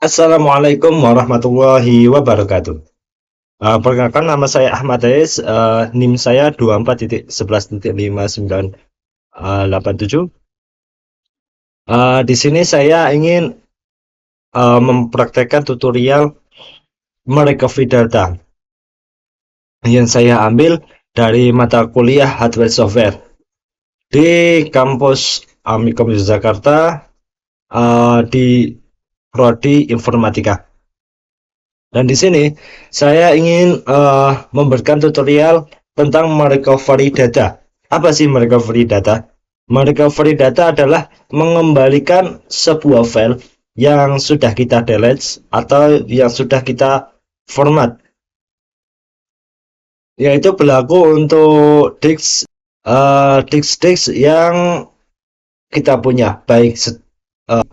Assalamualaikum warahmatullahi wabarakatuh. Perkenalkan nama saya Ahmad Ais, NIM saya 24.11.5987. Di sini saya ingin mempraktekkan tutorial merecovery data yang saya ambil dari mata kuliah hardware software di kampus Amikom Yogyakarta, di prodi informatika. Dan di sini saya ingin memberikan tutorial tentang merecovery data. Apa sih merecovery data? Merecovery data adalah mengembalikan sebuah file yang sudah kita delete atau yang sudah kita format. Yaitu berlaku untuk disk yang kita punya, baik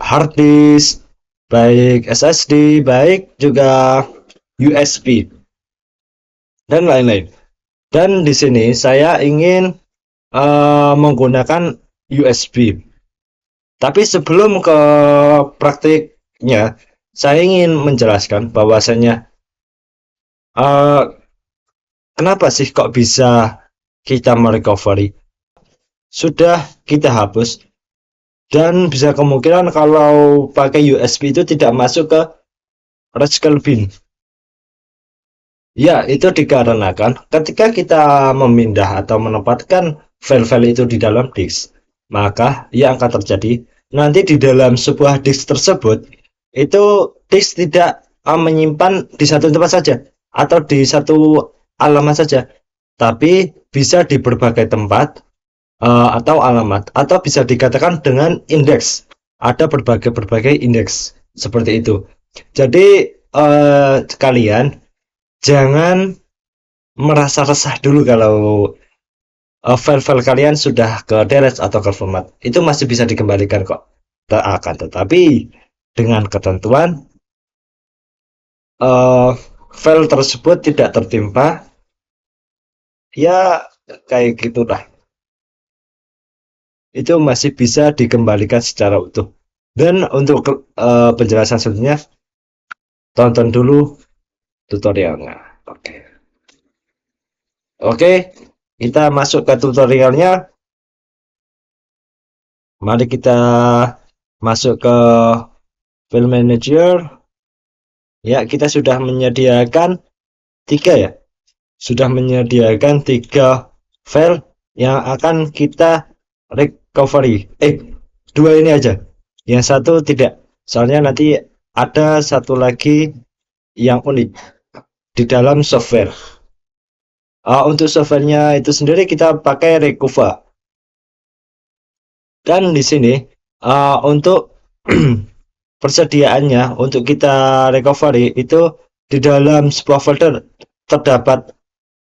hard disk, baik SSD, baik juga USB dan lain-lain. Dan di sini saya ingin menggunakan USB. Tapi sebelum ke praktiknya, saya ingin menjelaskan bahwasanya kenapa sih kok bisa kita merecovery? Sudah kita hapus dan bisa kemungkinan kalau pakai USB itu tidak masuk ke Rascal bin. Ya, itu dikarenakan ketika kita memindah atau menempatkan file-file itu di dalam disk, maka yang akan terjadi nanti di dalam sebuah disk tersebut itu disk tidak menyimpan di satu tempat saja atau di satu alamat saja, tapi bisa di berbagai tempat atau alamat, atau bisa dikatakan dengan indeks. Ada berbagai indeks seperti itu. Jadi kalian jangan merasa resah dulu kalau file-file kalian sudah ke delete atau ke format. Itu masih bisa dikembalikan kok. Akan tetapi dengan ketentuan file tersebut tidak tertimpa, ya kayak gitulah. Itu masih bisa dikembalikan secara utuh. Dan untuk penjelasan selanjutnya, tonton dulu tutorialnya. Oke, kita masuk ke tutorialnya. Mari kita masuk ke file manager. Ya, kita sudah menyediakan sudah menyediakan 3 file yang akan kita recovery. Dua ini aja. Yang satu tidak. Soalnya nanti ada satu lagi yang unik di dalam software. Untuk softwarenya itu sendiri kita pakai Recuva. Dan di sini untuk persediaannya untuk kita recovery itu di dalam sebuah folder terdapat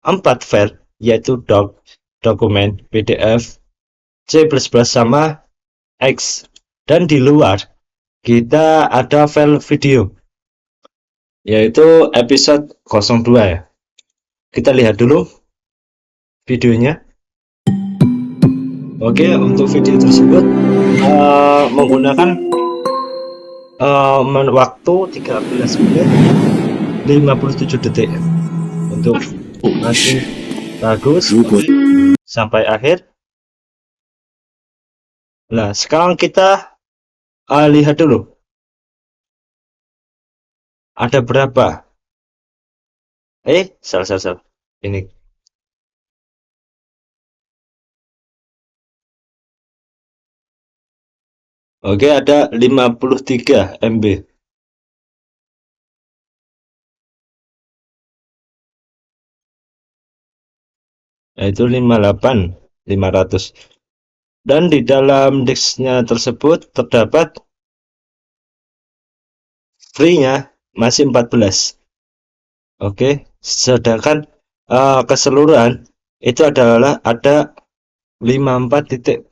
4 file, yaitu doc, dokumen, PDF, C++ sama X. Dan di luar kita ada file video, yaitu episode 02 ya. Kita lihat dulu videonya. Oke, untuk video tersebut menggunakan waktu 13 menit 57 detik untuk masih bagus sampai akhir. Nah, sekarang kita lihat dulu ada berapa. Salah. Ini. Oke, ada 53 MB. Yaitu 500. Dan di dalam disknya tersebut terdapat free-nya masih 14. Oke, sedangkan keseluruhan itu adalah ada 54 titik.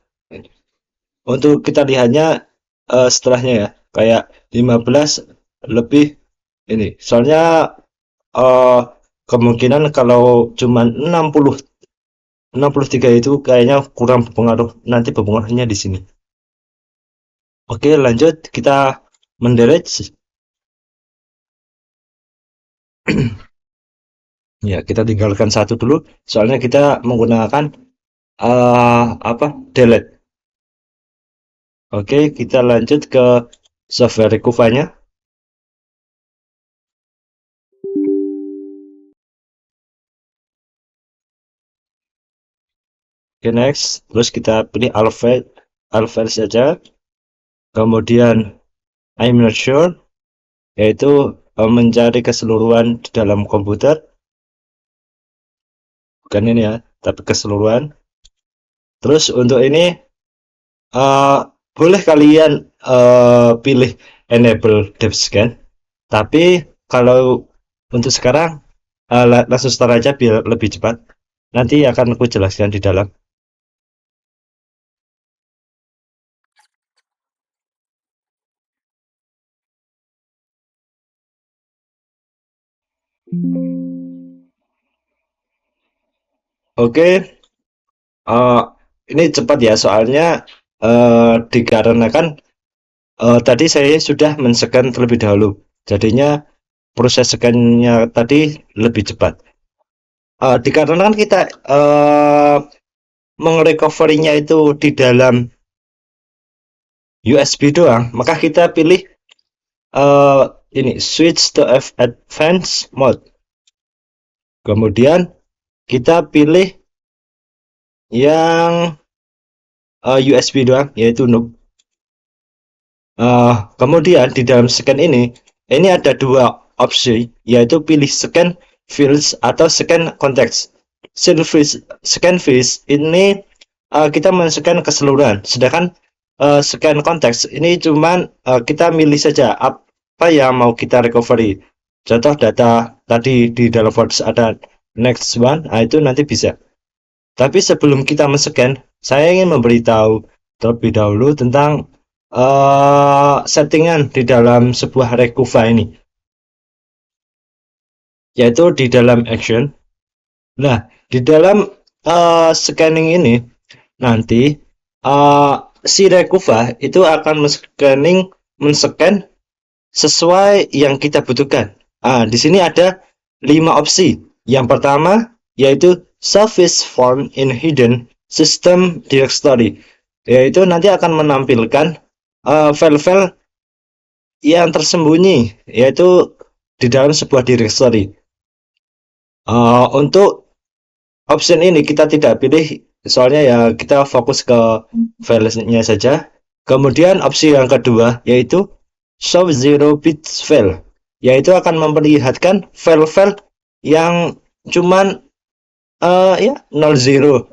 Untuk kita lihatnya setelahnya ya, kayak 15 lebih ini. Soalnya kemungkinan kalau cuma 63 itu kayaknya kurang berpengaruh. Nanti berpengaruhnya di sini. Oke, lanjut kita mendelete. Ya, kita tinggalkan satu dulu, soalnya kita menggunakan apa? Delete. Oke, kita lanjut ke software Recover-nya. Oke, next. Terus kita pilih Alpha saja. Kemudian I'm not sure, yaitu mencari keseluruhan di dalam komputer. Bukan ini ya, tapi keseluruhan. Terus untuk ini uh, boleh kalian pilih enable depth scan, tapi kalau untuk sekarang langsung start aja biar lebih cepat. Nanti akan aku jelaskan di dalam. Oke, uh, ini cepat ya, soalnya dikarenakan tadi saya sudah men-scan terlebih dahulu, jadinya proses scan-nya tadi lebih cepat. Dikarenakan kita mengrecovery-nya itu di dalam USB doang, maka kita pilih ini switch to advanced mode. Kemudian kita pilih yang USB doang, yaitu noob. Kemudian di dalam scan ini ada dua opsi, yaitu pilih scan fields atau scan context. Scan fields ini kita men-scan keseluruhan, sedangkan scan context ini cuman kita milih saja apa yang mau kita recovery. Contoh data tadi di dalam folder ada next one, itu nanti bisa. Tapi sebelum kita men-scan, saya ingin memberitahu terlebih dahulu tentang settingan di dalam sebuah Recover ini, yaitu di dalam action. Nah, di dalam scanning ini nanti si Recover itu akan men-scan sesuai yang kita butuhkan. Di sini ada 5 opsi. Yang pertama yaitu Service Form in Hidden System Directory, yaitu nanti akan menampilkan file-file yang tersembunyi, yaitu di dalam sebuah directory. Untuk option ini kita tidak pilih, soalnya ya kita fokus ke filenya saja. Kemudian opsi yang kedua yaitu Show Zero Bit File, yaitu akan memperlihatkan file-file yang cuman ya 00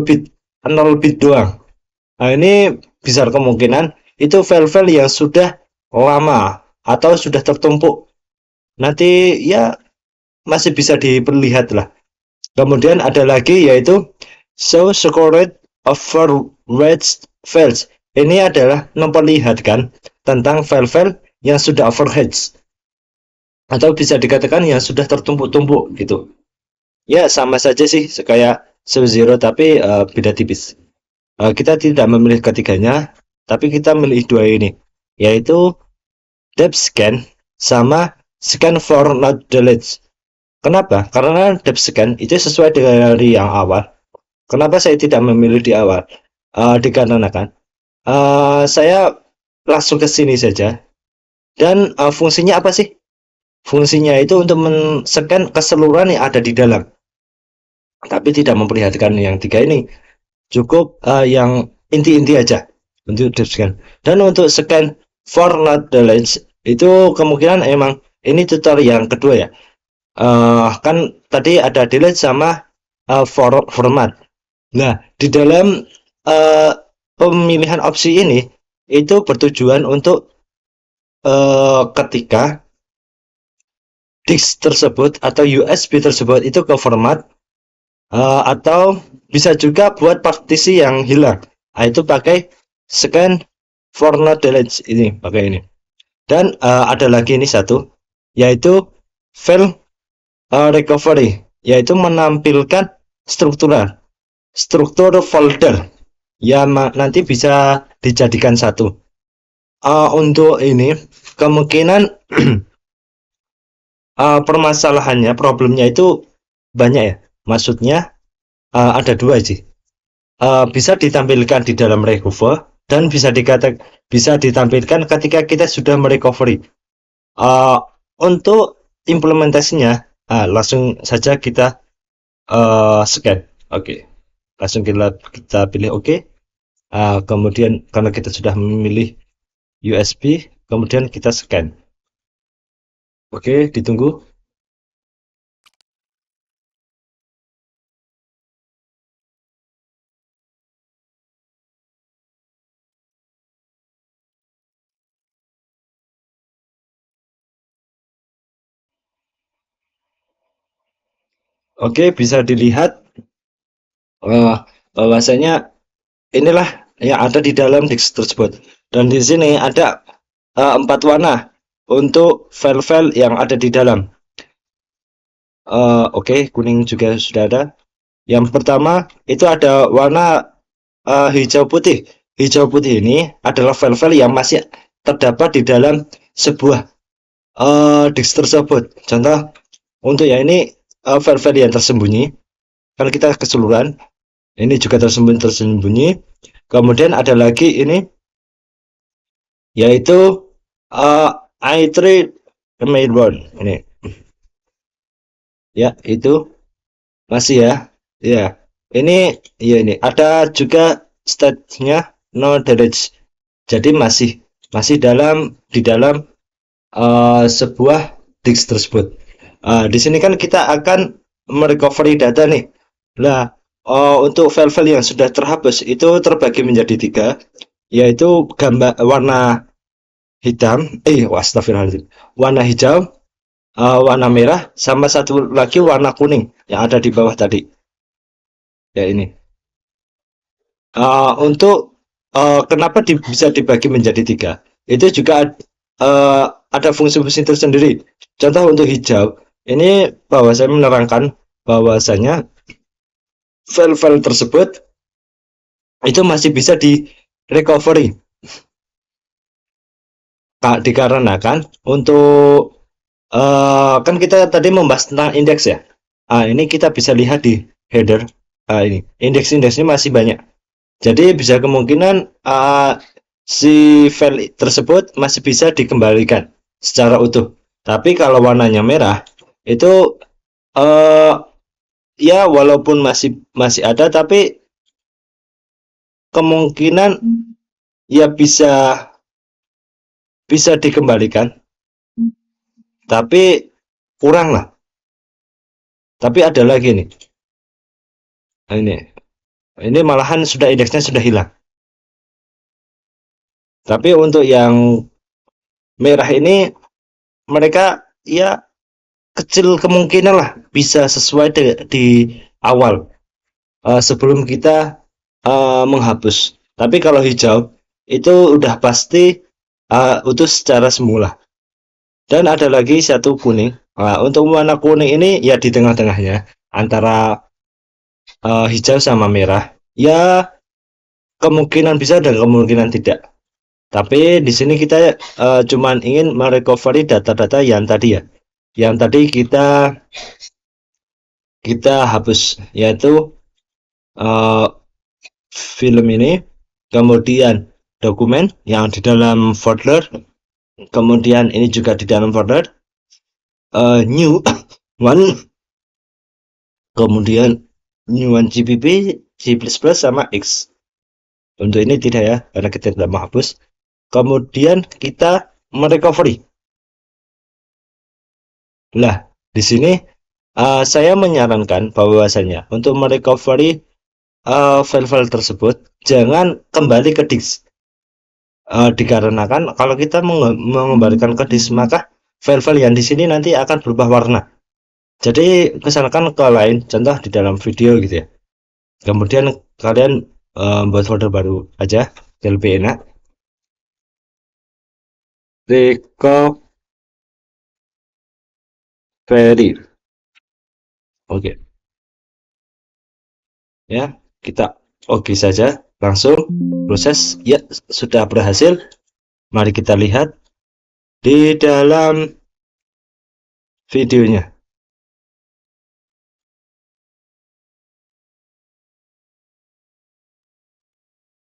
bit 0 bit doang. Ini besar kemungkinan itu file-file yang sudah lama atau sudah tertumpuk. Nanti ya masih bisa diperlihat lah. Kemudian ada lagi yaitu Show Secured Overwritten Files. Ini adalah memperlihatkan tentang file-file yang sudah overwritten, atau bisa dikatakan yang sudah tertumpuk-tumpuk gitu. Ya sama saja sih kayak Sub-Zero, tapi beda tipis. Kita tidak memilih ketiganya, tapi kita memilih dua ini, yaitu depth scan sama scan for not delete. Kenapa? Karena depth scan itu sesuai dari yang awal. Kenapa saya tidak memilih di awal? Dikarenakan saya langsung ke sini saja, dan fungsinya apa sih? Fungsinya itu untuk men-scan keseluruhan yang ada di dalam, tapi tidak memperlihatkan yang tiga ini. Cukup yang inti-inti aja untuk depth scan. Dan untuk scan for not delete itu kemungkinan emang ini tutorial yang kedua ya. Kan tadi ada delete sama format. Nah, di dalam pemilihan opsi ini itu bertujuan untuk ketika disk tersebut atau USB tersebut itu ke format, atau bisa juga buat partisi yang hilang. Itu pakai scan for not delete, ini pakai ini. Dan ada lagi ini satu, yaitu file recovery, yaitu menampilkan struktur folder yang nanti bisa dijadikan satu. Untuk ini kemungkinan permasalahannya, problemnya itu banyak ya. Maksudnya ada dua sih. Bisa ditampilkan di dalam recover dan bisa ditampilkan ketika kita sudah merecovery. Untuk implementasinya, langsung saja kita scan. Oke, langsung kita pilih oke. Kemudian karena kita sudah memilih USB, kemudian kita scan. Oke, ditunggu. Oke, bisa dilihat bahwasanya inilah yang ada di dalam disk tersebut. Dan di sini ada 4 warna untuk file-file yang ada di dalam. Oke, kuning juga sudah ada. Yang pertama itu ada warna hijau putih. Hijau putih ini adalah file-file yang masih terdapat di dalam sebuah disk tersebut. Contoh untuk yang ini file-file yang tersembunyi. Kalau kita keseluruhan, ini juga tersembunyi. Kemudian ada lagi ini, yaitu i3 mainboard ini. Ya, itu masih ya. Ya, ini ya ini ada juga state-nya no damage. Jadi masih di dalam sebuah disk tersebut. Di sini kan kita akan merecovery data nih. Nah, untuk file-file yang sudah terhapus itu terbagi menjadi 3, yaitu gambar warna hitam, astagfirullahaladzim, warna hijau, warna merah, sama satu lagi warna kuning yang ada di bawah tadi. Ya ini. Untuk kenapa bisa dibagi menjadi 3? Itu juga ada fungsi-fungsi tersendiri. Contoh untuk hijau, ini bahwa saya menerangkan bahwasanya file-file tersebut itu masih bisa di recovery. Dikarenakan untuk kan kita tadi membahas tentang indeks ya. Ini kita bisa lihat di header. Ini indeks-indeksnya masih banyak. Jadi bisa kemungkinan si file tersebut masih bisa dikembalikan secara utuh. Tapi kalau warnanya merah itu ya walaupun masih ada, tapi kemungkinan ya bisa dikembalikan, tapi kurang lah. Tapi ada lagi nih. Nah, ini malahan indeksnya sudah hilang. Tapi untuk yang merah ini mereka ya kecil kemungkinan lah bisa sesuai di awal sebelum kita menghapus. Tapi kalau hijau itu udah pasti utuh secara semula. Dan ada lagi satu kuning. Untuk warna kuning ini ya di tengah-tengahnya antara hijau sama merah. Ya kemungkinan bisa dan kemungkinan tidak. Tapi di sini kita cuman ingin merecovery data-data yang tadi ya. Yang tadi kita hapus, yaitu film ini, kemudian dokumen yang di dalam folder, kemudian ini juga di dalam folder new one, kemudian new one GPP, C++ sama X. Untuk ini tidak ya, karena kita tidak menghapus. Kemudian kita merecovery. Nah, di sini saya menyarankan bahwasanya untuk merecovery file-file tersebut jangan kembali ke disk. Dikarenakan kalau kita mengembalikan ke disk, maka file-file yang di sini nanti akan berubah warna. Jadi kesankan ke lain, contoh di dalam video gitu ya. Kemudian kalian buat folder baru aja, lebih enak. Recovery. Oke. Ya, kita oke saja, langsung proses. Ya, sudah berhasil. Mari kita lihat di dalam videonya.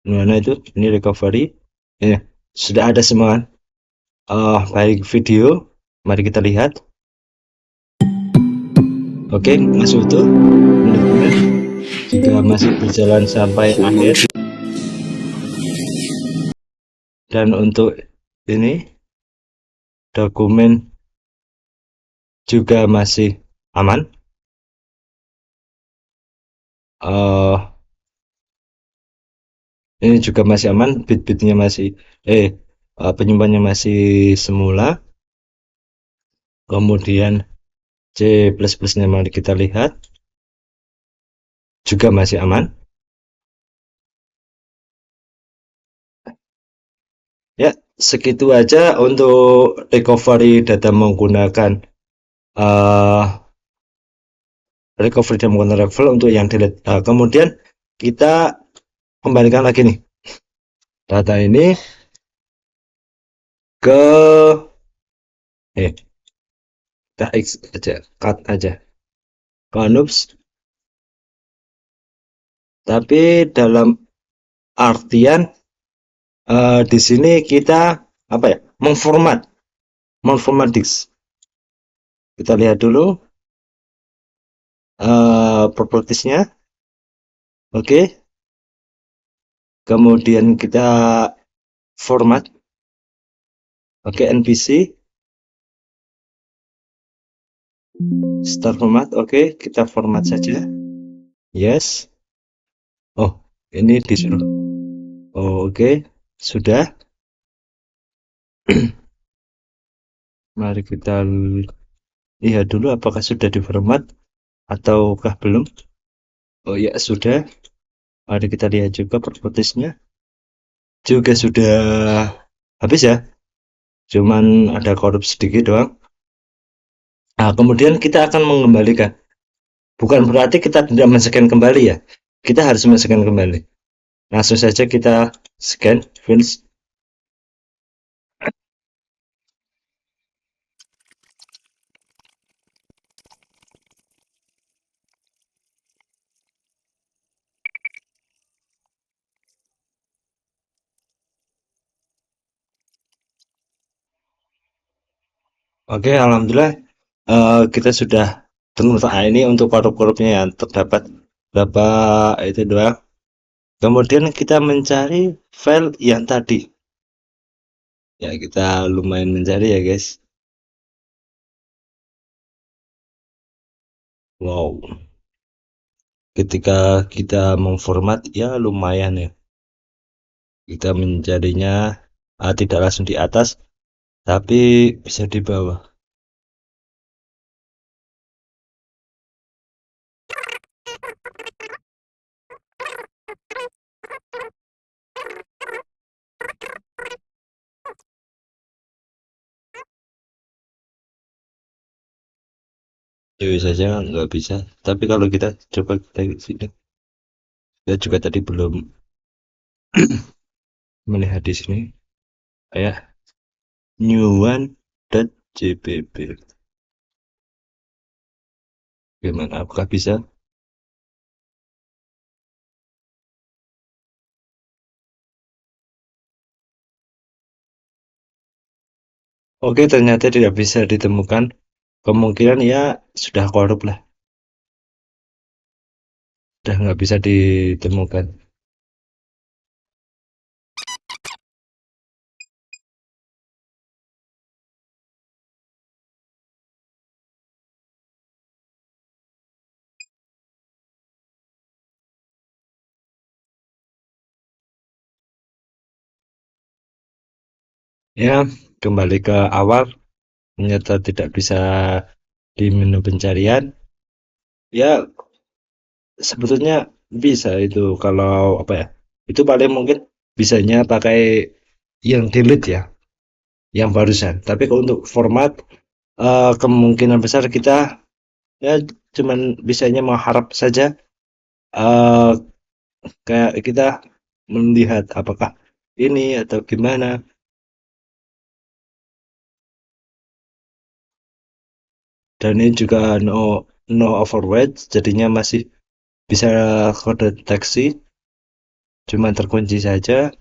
Mana itu? Ini recovery. Ya, sudah ada semua kan? Baik video. Mari kita lihat. Oke, masuk utuh. Menurutnya jika masih berjalan sampai akhir. Dan untuk ini dokumen juga masih aman. eh ini juga masih aman, bit-bitnya masih eh penyimpanannya masih semula. Kemudian C++ nya mari kita lihat juga masih aman. Ya, segitu aja untuk recovery data menggunakan eh recovery dan menggunakan level untuk yang delete. Kemudian kita kembalikan lagi nih data ini ke kita X aja, cut aja. Konups, tapi dalam artian di sini kita apa ya? Memformat disk. Kita lihat dulu propertiesnya. Oke. Kemudian kita format. Oke, NPC start format. Oke, kita format saja. Yes. Oh, ini disuruh. Oh, oke. Sudah. Mari kita lihat dulu apakah sudah diformat ataukah belum. Oh ya, sudah. Mari kita lihat juga propertiesnya. Juga sudah habis ya. Cuman ada korup sedikit doang. Nah, kemudian kita akan mengembalikan. Bukan berarti kita tidak men-scan kembali ya. Kita harus men-scan kembali. Langsung saja kita scan files. Oke, alhamdulillah kita sudah temu. Ini untuk korup-korupnya yang terdapat berapa itu doang. Kemudian kita mencari file yang tadi. Ya, kita lumayan mencari ya, guys. Wow, ketika kita memformat ya lumayan ya. Kita mencarinya tidak langsung di atas, tapi bisa di bawah. Dewi saja nggak bisa. Tapi kalau kita coba kita sini, kita juga tadi belum melihat di sini. Kayak new1.jpg. Gimana? Apakah bisa? Oke, ternyata tidak bisa ditemukan. Kemungkinan ya sudah korup lah. Sudah nggak bisa ditemukan. Ya, kembali ke awal. Ternyata tidak bisa di menu pencarian. Ya, sebetulnya bisa itu kalau apa ya? Itu paling mungkin bisanya pakai yang delete ya, yang barusan. Tapi kalau untuk format kemungkinan besar kita ya cuman bisanya mengharap saja eh kayak kita melihat apakah ini atau gimana. Dan ini juga no overwrite, jadinya masih bisa kedeteksi, cuma terkunci saja.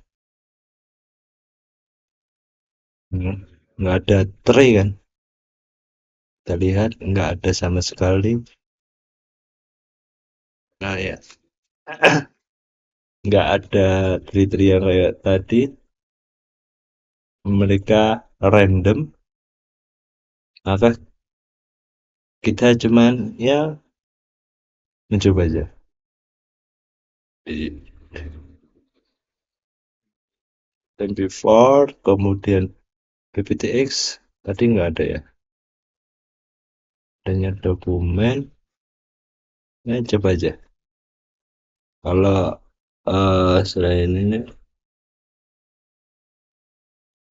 Hmm, nggak ada tray kan, kita lihat nggak ada sama sekali. Nah ya, nggak ada tree yang kayak tadi, mereka random, maka kita cuman ya mencoba aja. Dan before, kemudian PPTX, tadi nggak ada ya, adanya dokumen, ya coba aja. Kalau selain ini,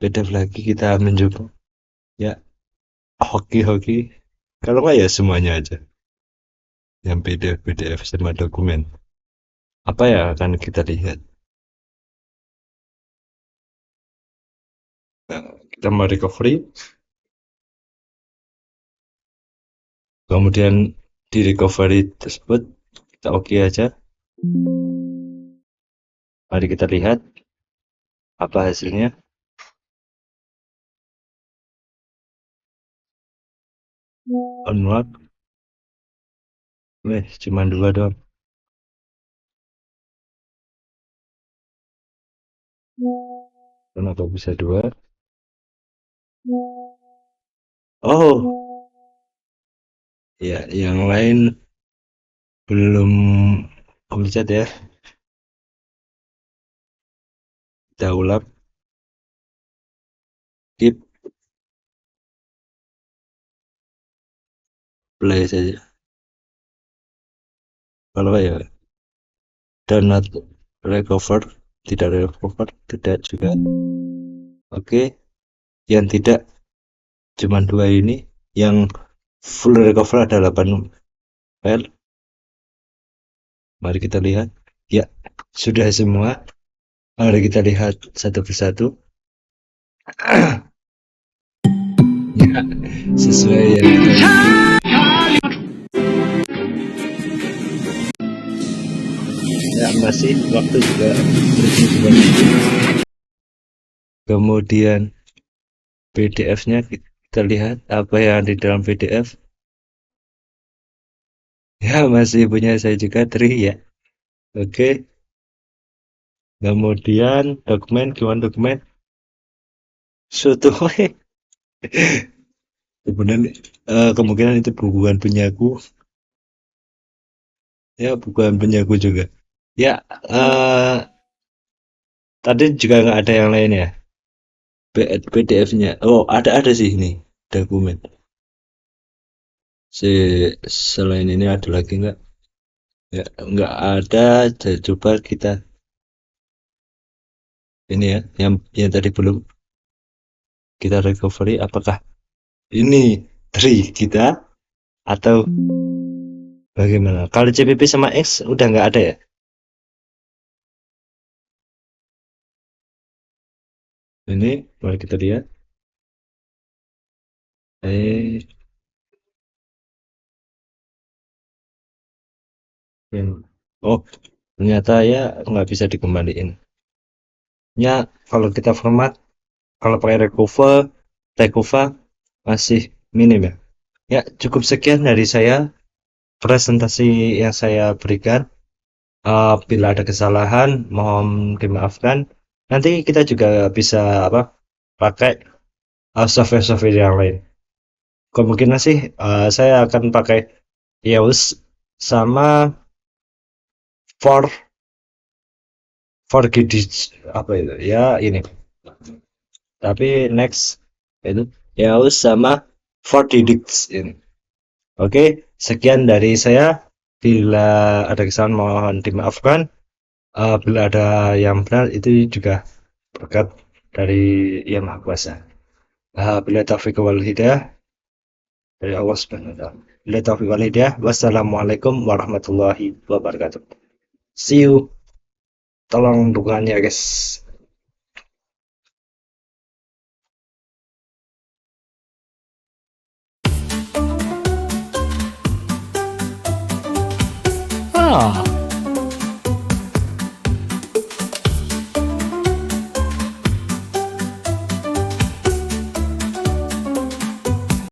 beda lagi kita mencoba, ya hoki-hoki, kalau nggak ya semuanya aja, yang PDF sama dokumen. Apa ya akan kita lihat? Nah, kita mau recovery, kemudian di recovery tersebut kita oke aja. Mari kita lihat apa hasilnya. Unlock, weh cuma dua doang. Kenapa bisa dua? Oh, ya yang lain belum kulihat ya. Kita ulang, keep play saja. Kalau ya download recover, tidak recover, tidak juga. Oke, yang tidak cuma dua ini, yang full recover ada 8 file. Mari kita lihat. Ya, sudah semua. Mari kita lihat satu persatu. Ya, sesuai yang kita. Ya, masih waktu juga kemudian PDF-nya kita lihat apa yang di dalam PDF. Ya, masih punya saya juga tri ya. Oke, kemudian dokumen, gimana dokumen? Suatu kemudian kemungkinan itu bukan punyaku, ya bukan punyaku juga. Ya, tadi juga nggak ada yang lain ya. PDF-nya. Oh, ada sih ini dokumen. Si selain ini ada lagi nggak? Ya, nggak ada. Coba kita ini ya, yang tadi belum kita recovery. Apakah ini tree kita atau bagaimana? Kalau CPP sama X udah nggak ada ya? Ini mari kita lihat. Eh, oh, ternyata ya nggak bisa dikembaliin. Ya, kalau kita format, kalau pakai recover masih minim ya. Ya, cukup sekian dari saya presentasi yang saya berikan. Bila ada kesalahan, mohon dimaafkan. Nanti kita juga bisa apa pakai software-software yang lain. Kemungkinan sih saya akan pakai EOS sama for for Gidis apa itu ya ini. Tapi next itu EOS sama for Didix ini. Oke, sekian dari saya. Bila ada kesalahan mohon dimaafkan. Bila ada yang benar itu juga berkat dari Yang Maha Kuasa. Bila taufiq wal hidayah dari Allah Subhanahu wa taala. Bila taufiq wal hidayah. Wassalamualaikum warahmatullahi wabarakatuh. See you. Tolong dukungannya guys. Channel.